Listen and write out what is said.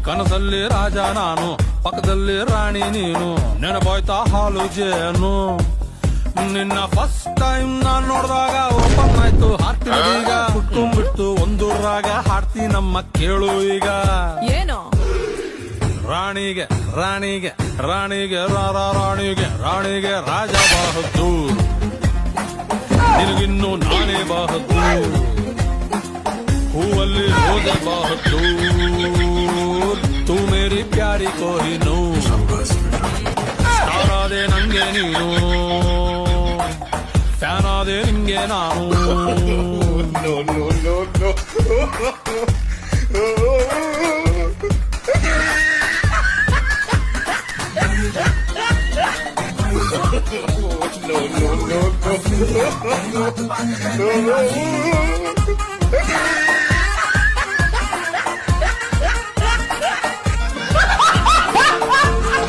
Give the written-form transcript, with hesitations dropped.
ಕನಸಲ್ಲಿ ರಾಜ ನಾನು, ಪಕ್ಕದಲ್ಲಿ ರಾಣಿ ನೀನು, ನೆನಪಾಯ್ತಾ ಹಾಲು ಜೇನು. ನಿನ್ನ ಫಸ್ಟ್ ಟೈಮ್ ನಾನ್ ನೋಡಿದಾಗ ಓಪನ್ ಆಯ್ತು ಹಾರ್ಟ್ ಈಗ, ಕುಟ್ಕೊಂಡ್ಬಿಟ್ಟು ಒಂದು ರಾಗ ಹಾಡ್ತೀನಮ್ಮ ಕೇಳು ಈಗ. ಏನು ರಾಣಿಗೆ ರಾಣಿಗೆ ರಾಣಿಗೆ ರಾಣಿಗೆ ರಾಣಿಗೆ ರಾಜ ಬಹದ್ದೂರ್, ನಿನಗಿನ್ನು ನಾನೇ ಬಹದ್ದೂರ್, ಹೂವಲ್ಲಿ ರೋಜ ಬಹದ್ದೂರ್, ತೂ ಮೇರಿ ಪ್ಯಾರಿ ಕೊಹಿನೂರ್. ಸ್ಟಾರ್ ಆದೆ ನಂಗೆ ನೀನು, ಫ್ಯಾನ್ ಆದೆ ನಿಂಗೆ ನಾನು. No.